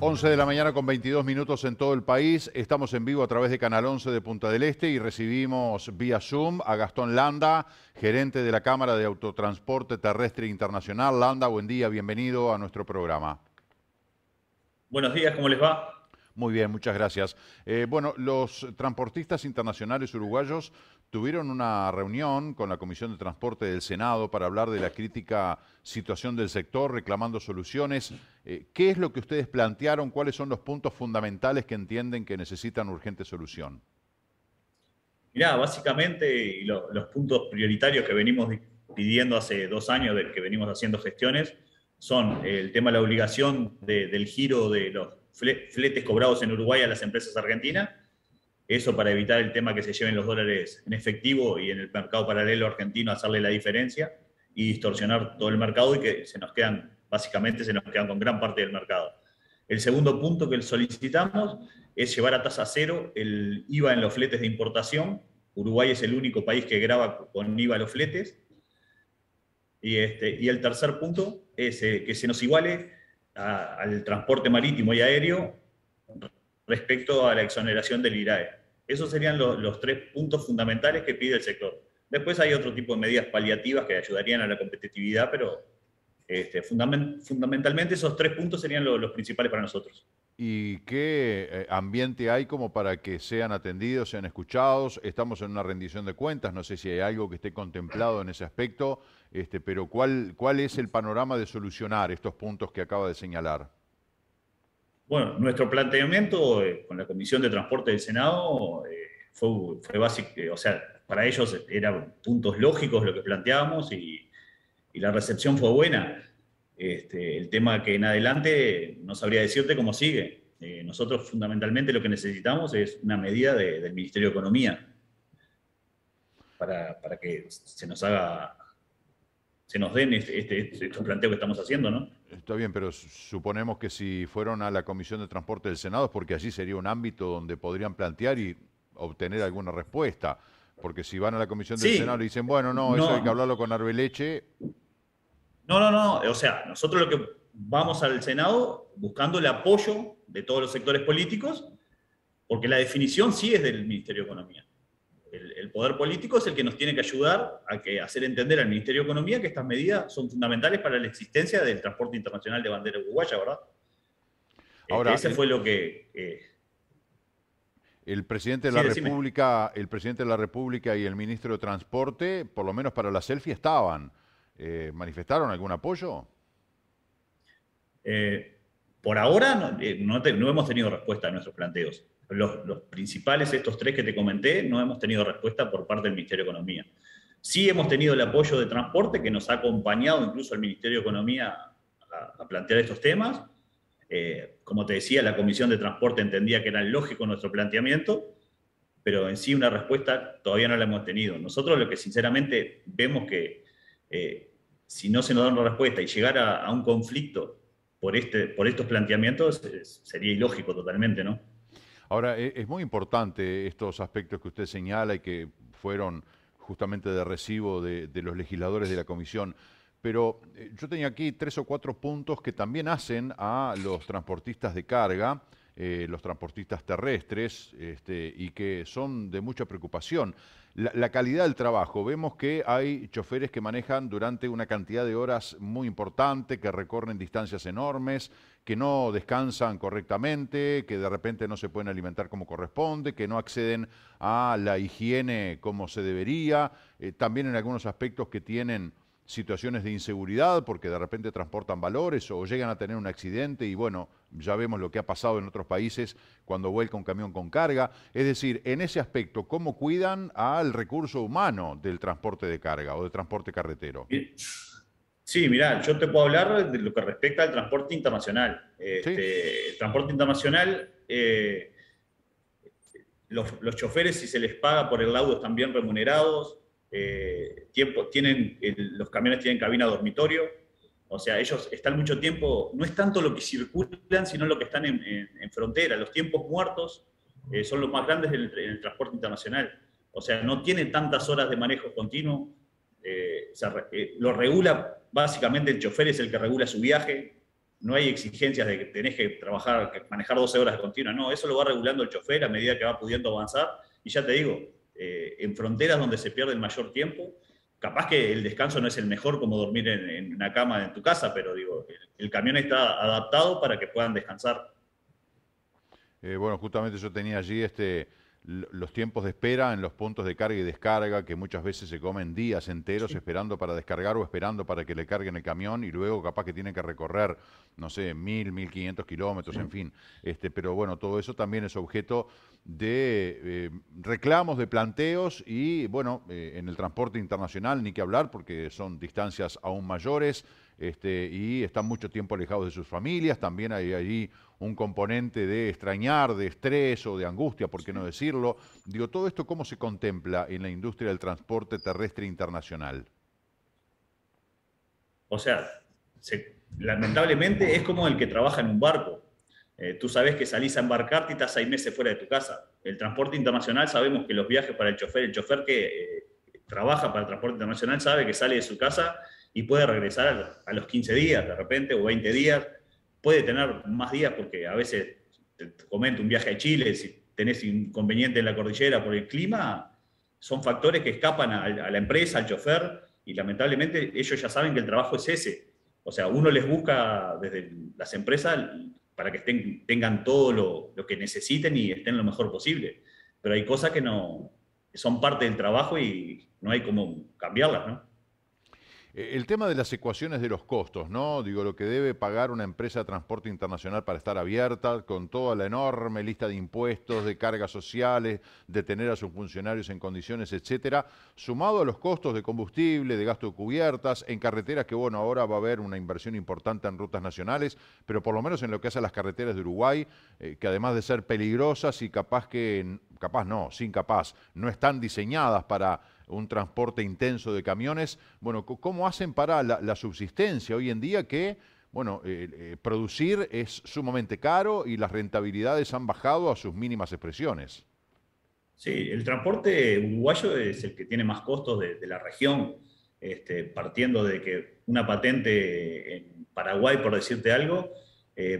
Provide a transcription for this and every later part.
11 de la mañana con 22 minutos en todo el país. Estamos en vivo a través de Canal 11 de Punta del Este y recibimos vía Zoom a Gastón Landa, gerente de la Cámara de Autotransporte Terrestre Internacional. Landa, buen día, bienvenido a nuestro programa. Buenos días, ¿cómo les va? Muy bien, muchas gracias. Bueno, los transportistas internacionales uruguayos tuvieron una reunión con la Comisión de Transporte del Senado para hablar de la crítica situación del sector, reclamando soluciones. ¿Qué es lo que ustedes plantearon? ¿Cuáles son los puntos fundamentales que entienden que necesitan urgente solución? Mirá, básicamente los puntos prioritarios que venimos pidiendo hace 2 años de que venimos haciendo gestiones son el tema de la obligación del giro de los fletes cobrados en Uruguay a las empresas argentinas, eso para evitar el tema que se lleven los dólares en efectivo y en el mercado paralelo argentino hacerle la diferencia y distorsionar todo el mercado y que básicamente se nos quedan con gran parte del mercado. El segundo punto que solicitamos es llevar a tasa cero el IVA en los fletes de importación. Uruguay es el único país que grava con IVA los fletes. Y el tercer punto es que se nos iguale al transporte marítimo y aéreo respecto a la exoneración del IRAE. Esos serían los tres puntos fundamentales que pide el sector. Después hay otro tipo de medidas paliativas que ayudarían a la competitividad, pero fundamentalmente esos tres puntos serían los principales para nosotros. ¿Y qué ambiente hay como para que sean atendidos, sean escuchados? Estamos en una rendición de cuentas, no sé si hay algo que esté contemplado en ese aspecto, pero ¿cuál es el panorama de solucionar estos puntos que acaba de señalar? Bueno, nuestro planteamiento con la Comisión de Transporte del Senado fue básico, o sea, para ellos eran puntos lógicos lo que planteábamos y la recepción fue buena. El tema que en adelante no sabría decirte cómo sigue. Nosotros fundamentalmente lo que necesitamos es una medida del Ministerio de Economía para que se nos den estos planteos que estamos haciendo, ¿no? Está bien, pero suponemos que si fueron a la Comisión de Transporte del Senado es porque allí sería un ámbito donde podrían plantear y obtener alguna respuesta. Porque si van a la Comisión del Senado y Sí, dicen, bueno, no, eso hay que no, hablarlo con Arbeleche. no, o sea, nosotros lo que vamos al Senado buscando el apoyo de todos los sectores políticos, porque la definición sí es del Ministerio de Economía. El poder político es el que nos tiene que ayudar a hacer entender al Ministerio de Economía que estas medidas son fundamentales para la existencia del transporte internacional de bandera uruguaya, ¿verdad? Ahora, Ese fue lo que... el presidente de sí, la decime. República, y el ministro de Transporte, por lo menos para la selfie estaban. ¿Manifestaron algún apoyo? Eh, por ahora no hemos tenido respuesta a nuestros planteos. Los principales, estos tres que te comenté, no hemos tenido respuesta por parte del Ministerio de Economía. Sí hemos tenido el apoyo de transporte que nos ha acompañado incluso al Ministerio de Economía a plantear estos temas. Como te decía, la Comisión de Transporte entendía que era lógico nuestro planteamiento, pero en sí una respuesta todavía no la hemos tenido. Nosotros lo que sinceramente vemos que si no se nos da una respuesta y llegar a un conflicto por estos planteamientos sería ilógico totalmente, ¿no? Ahora, es muy importante estos aspectos que usted señala y que fueron justamente de recibo de los legisladores de la comisión, pero yo tenía aquí 3 o 4 puntos que también hacen a los transportistas de carga, los transportistas terrestres, y que son de mucha preocupación. La calidad del trabajo. Vemos que hay choferes que manejan durante una cantidad de horas muy importante, que recorren distancias enormes, que no descansan correctamente, que de repente no se pueden alimentar como corresponde, que no acceden a la higiene como se debería, también en algunos aspectos que tienen situaciones de inseguridad porque de repente transportan valores o llegan a tener un accidente y bueno, ya vemos lo que ha pasado en otros países cuando vuelca un camión con carga. Es decir, en ese aspecto, ¿cómo cuidan al recurso humano del transporte de carga o del transporte carretero? Sí, mirá, yo te puedo hablar de lo que respecta al transporte internacional. Sí. El transporte internacional, los choferes, si se les paga por el laudo, están bien remunerados. Los camiones tienen cabina dormitorio. O sea, ellos están mucho tiempo, no es tanto lo que circulan, sino lo que están en frontera. Los tiempos muertos son los más grandes en el transporte internacional. O sea, no tienen tantas horas de manejo continuo. Lo regula, básicamente el chofer es el que regula su viaje. no hay exigencias de que tenés que trabajar, que manejar 12 horas de continua, no, eso lo va regulando el chofer a medida que va pudiendo avanzar, y ya te digo, en fronteras donde se pierde el mayor tiempo, capaz que el descanso no es el mejor como dormir en una cama en tu casa, pero digo, el camión está adaptado para que puedan descansar. Bueno, justamente yo tenía allí los tiempos de espera en los puntos de carga y descarga, que muchas veces se comen días enteros Sí. esperando para descargar o esperando para que le carguen el camión y luego capaz que tienen que recorrer, no sé, 1.500 kilómetros, en Sí. fin. Pero bueno, todo eso también es objeto de reclamos, de planteos y bueno, en el transporte internacional ni que hablar porque son distancias aún mayores. Y están mucho tiempo alejados de sus familias, también hay allí un componente de extrañar, de estrés o de angustia, por qué no decirlo. Digo, todo esto, ¿cómo se contempla en la industria del transporte terrestre internacional? O sea, lamentablemente es como el que trabaja en un barco. Tú sabes que salís a embarcarte y estás 6 meses fuera de tu casa. El transporte internacional sabemos que los viajes para el chofer que trabaja para el transporte internacional sabe que sale de su casa y puede regresar a los 15 días de repente o 20 días. Puede tener más días porque a veces, te comento, un viaje a Chile, si tenés inconveniente en la cordillera por el clima, son factores que escapan a la empresa, al chofer, y lamentablemente ellos ya saben que el trabajo es ese. O sea, uno les busca desde las empresas para que tengan todo lo que necesiten y estén lo mejor posible. Pero hay cosas que no que son parte del trabajo y no hay cómo cambiarlas, ¿no? El tema de las ecuaciones de los costos, ¿no? Digo, lo que debe pagar una empresa de transporte internacional para estar abierta, con toda la enorme lista de impuestos, de cargas sociales, de tener a sus funcionarios en condiciones, etcétera, sumado a los costos de combustible, de gasto de cubiertas, en carreteras que, bueno, ahora va a haber una inversión importante en rutas nacionales, pero por lo menos en lo que hace a las carreteras de Uruguay, que además de ser peligrosas y capaz no, sin capaz, no están diseñadas para un transporte intenso de camiones. Bueno, ¿cómo hacen para la subsistencia hoy en día que, bueno, producir es sumamente caro y las rentabilidades han bajado a sus mínimas expresiones? Sí, el transporte uruguayo es el que tiene más costos de la región, partiendo de que una patente en Paraguay, por decirte algo,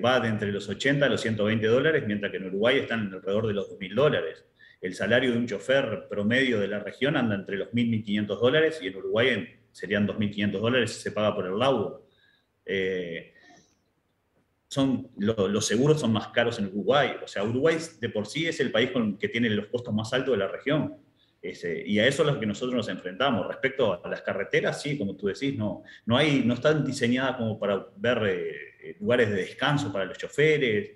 va de entre los 80 a los $120, mientras que en Uruguay están alrededor de los $2.000. El salario de un chofer promedio de la región anda entre los 1.000 y $1.500 y en Uruguay serían $2.500 si se paga por el laudo. Eh, los seguros son más caros en Uruguay. O sea, Uruguay de por sí es el país que tiene los costos más altos de la región. Y a eso es a lo que nosotros nos enfrentamos. Respecto a las carreteras, sí, como tú decís, no están diseñadas como para ver lugares de descanso para los choferes,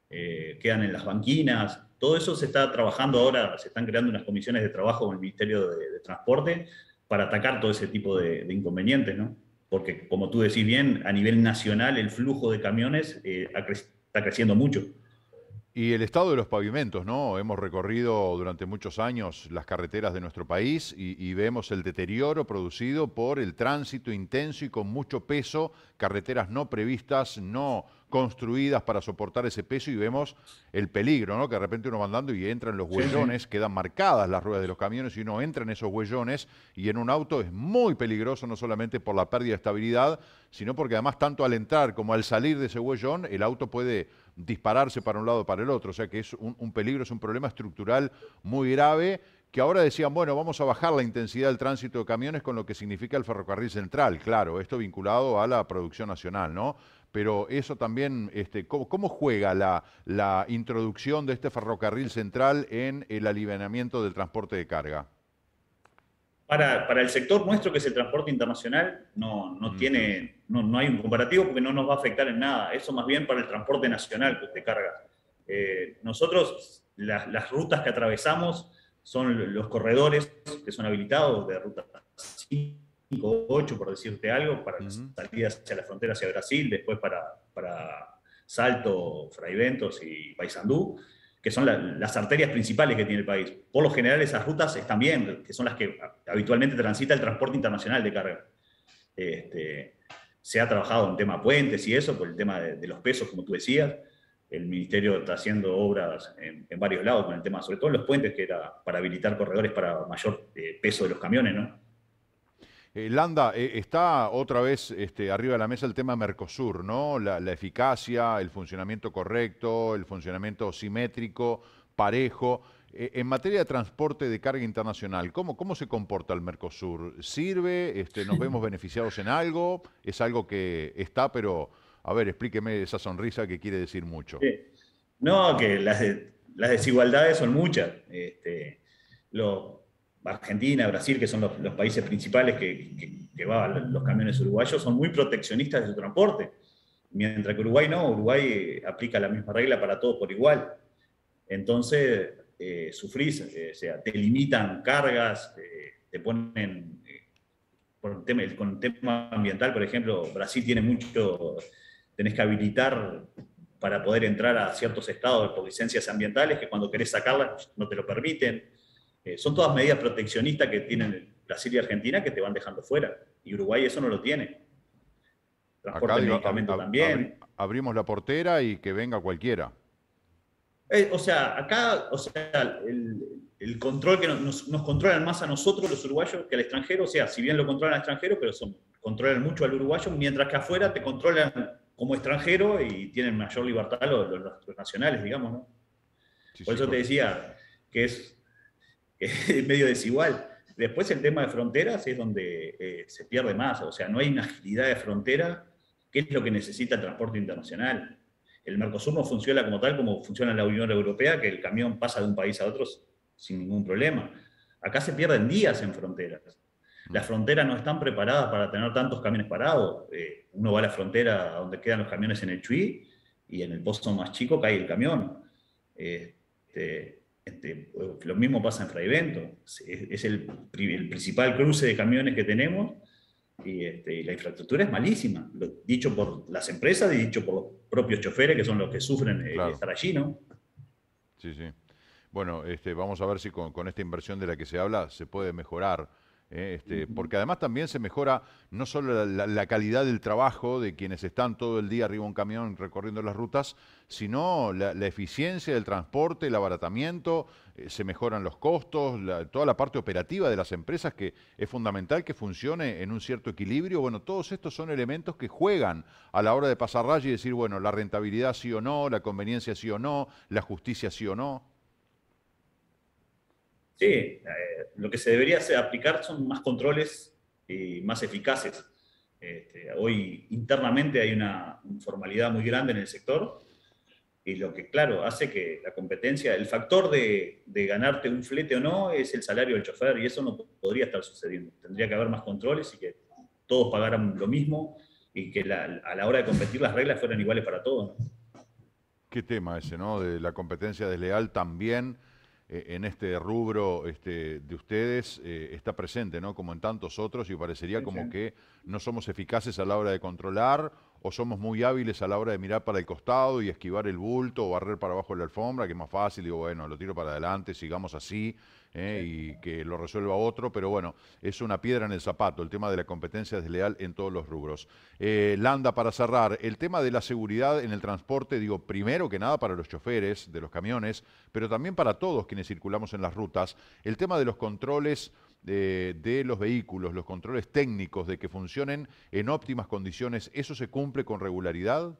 quedan en las banquinas. Todo eso se está trabajando ahora, se están creando unas comisiones de trabajo con el Ministerio de Transporte para atacar todo ese tipo de inconvenientes, ¿no? Porque como tú decís bien, a nivel nacional el flujo de camiones está creciendo mucho. Y el estado de los pavimentos, ¿no? Hemos recorrido durante muchos años las carreteras de nuestro país y vemos el deterioro producido por el tránsito intenso y con mucho peso, carreteras no previstas, no construidas para soportar ese peso y vemos el peligro, ¿no? Que de repente uno va andando y entra en los Sí, sí. huellones, quedan marcadas las ruedas de los camiones y uno entra en esos huellones y en un auto es muy peligroso, no solamente por la pérdida de estabilidad, sino porque además tanto al entrar como al salir de ese huellón, el auto puede dispararse para un lado o para el otro. O sea que es un peligro, es un problema estructural muy grave que ahora decían, bueno, vamos a bajar la intensidad del tránsito de camiones con lo que significa el ferrocarril central. Claro, esto vinculado a la producción nacional, ¿no? Pero eso también, ¿cómo juega la introducción de este ferrocarril central en el aliviamiento del transporte de carga? Para el sector nuestro, que es el transporte internacional, Ujú. no hay un comparativo porque no nos va a afectar en nada. Eso más bien para el transporte nacional que usted carga. Nosotros, las rutas que atravesamos son los corredores que son habilitados de ruta 5, 8, por decirte algo, para las Ujú. salidas hacia la frontera hacia Brasil, después para Salto, Fraiventos y Paysandú, que son las arterias principales que tiene el país. Por lo general esas rutas están bien, que son las que habitualmente transita el transporte internacional de carga. Este, Se ha trabajado en tema puentes y eso, por el tema de los pesos, como tú decías. El ministerio está haciendo obras en varios lados con el tema, sobre todo en los puentes, que era para habilitar corredores para mayor peso de los camiones, ¿no? Landa, está otra vez arriba de la mesa el tema Mercosur, ¿no? La eficacia, el funcionamiento correcto, el funcionamiento simétrico, parejo. En materia de transporte de carga internacional, ¿cómo se comporta el Mercosur? ¿Sirve? ¿Nos vemos beneficiados en algo? ¿Es algo que está, pero, a ver, explíqueme esa sonrisa que quiere decir mucho? Sí. No, que las desigualdades son muchas. Lo- Argentina, Brasil, que son los países principales que van los camiones uruguayos, son muy proteccionistas de su transporte. Mientras que Uruguay no, Uruguay aplica la misma regla para todos por igual. Entonces, sufrís, o sea, te limitan cargas, te ponen, con el tema ambiental, por ejemplo, Brasil tiene mucho, tenés que habilitar para poder entrar a ciertos estados por licencias ambientales que cuando querés sacarlas no te lo permiten. Son todas medidas proteccionistas que tienen Brasil y Argentina que te van dejando fuera. Y Uruguay eso no lo tiene. Acá Transporte de digo, medicamento también. abrimos la portera y que venga cualquiera. O sea, acá, o sea, el control que nos controlan más a nosotros, los uruguayos, que al extranjero. O sea, si bien lo controlan al extranjero, pero controlan mucho al uruguayo, mientras que afuera te controlan como extranjero y tienen mayor libertad los nacionales, digamos, ¿no? Sí, Por sí, eso te decía que es medio desigual. Después el tema de fronteras es donde se pierde más, o sea, no hay una agilidad de frontera, que es lo que necesita el transporte internacional. El Mercosur no funciona como tal como funciona la Unión Europea, que el camión pasa de un país a otro sin ningún problema. Acá se pierden días en fronteras. Las fronteras no están preparadas para tener tantos camiones parados. Uno va a la frontera donde quedan los camiones en el Chuy y en el pozo más chico cae el camión. Lo mismo pasa en Fraivento. Es el principal cruce de camiones que tenemos y la infraestructura es malísima. Dicho por las empresas y dicho por los propios choferes, que son los que sufren claro. estar allí, ¿no? Sí, sí. Bueno, vamos a ver si con esta inversión de la que se habla se puede mejorar. Porque además también se mejora no solo la calidad del trabajo de quienes están todo el día arriba de un camión recorriendo las rutas, sino la eficiencia del transporte, el abaratamiento, se mejoran los costos, toda la parte operativa de las empresas que es fundamental que funcione en un cierto equilibrio. Bueno, todos estos son elementos que juegan a la hora de pasar raya y decir, bueno, la rentabilidad sí o no, la conveniencia sí o no, la justicia sí o no. Sí, lo que se debería aplicar son más controles y más eficaces. Hoy internamente hay una informalidad muy grande en el sector y lo que, claro, hace que la competencia, el factor de ganarte un flete o no es el salario del chofer y eso no podría estar sucediendo. Tendría que haber más controles y que todos pagaran lo mismo y que a la hora de competir las reglas fueran iguales para todos, ¿no? Qué tema ese, ¿no? De la competencia desleal también en este rubro de ustedes está presente, ¿no? Como en tantos otros y parecería Sí, sí. como que no somos eficaces a la hora de controlar o somos muy hábiles a la hora de mirar para el costado y esquivar el bulto o barrer para abajo la alfombra, que es más fácil, digo, bueno, lo tiro para adelante, sigamos así Sí. y que lo resuelva otro, pero bueno, es una piedra en el zapato el tema de la competencia desleal en todos los rubros. Landa, para cerrar, el tema de la seguridad en el transporte, digo, primero que nada para los choferes de los camiones, pero también para todos quienes circulamos en las rutas, el tema de los controles de los vehículos, los controles técnicos de que funcionen en óptimas condiciones, ¿eso se cumple con regularidad?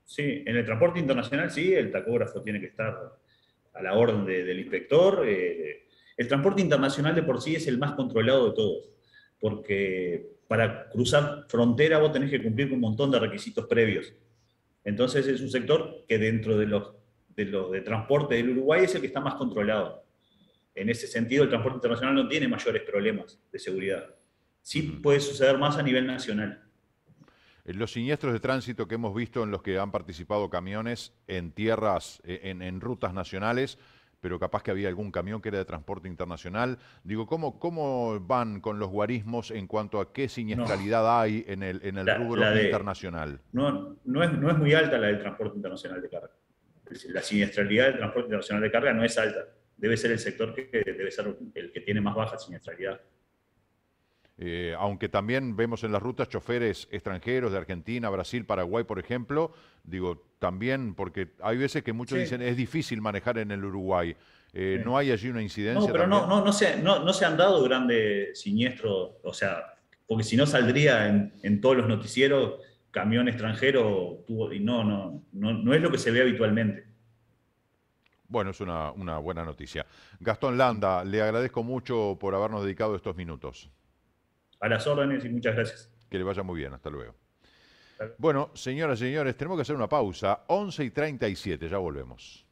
Sí, en el transporte internacional sí, el tacógrafo tiene que estar a la orden del inspector. El transporte internacional de por sí es el más controlado de todos, porque para cruzar frontera vos tenés que cumplir con un montón de requisitos previos. Entonces es un sector que dentro de los de transporte del Uruguay es el que está más controlado. En ese sentido, el transporte internacional no tiene mayores problemas de seguridad. Sí Ujú. puede suceder más a nivel nacional. Los siniestros de tránsito que hemos visto en los que han participado camiones en tierras, en rutas nacionales, pero capaz que había algún camión que era de transporte internacional. Digo, ¿cómo van con los guarismos en cuanto a qué No, siniestralidad hay en el la, rubro la de, internacional? no es muy alta la del transporte internacional de carga. Es decir, la siniestralidad del transporte internacional de carga no es alta. Debe ser el sector que debe ser el que tiene más baja siniestralidad. Aunque también vemos en las rutas choferes extranjeros de Argentina, Brasil, Paraguay, por ejemplo, digo, también porque hay veces que muchos Sí, dicen es difícil manejar en el Uruguay. sí. ¿No hay allí una No, incidencia pero no, también? no, no se han dado grandes siniestros, o sea, porque si no saldría en todos los noticieros camión extranjero, y no es lo que se ve habitualmente. Bueno, es una buena noticia. Gastón Landa, le agradezco mucho por habernos dedicado estos minutos. A las órdenes y muchas gracias. Que le vaya muy bien, hasta luego. Bueno, señoras y señores, tenemos que hacer una pausa. 11:37, ya volvemos.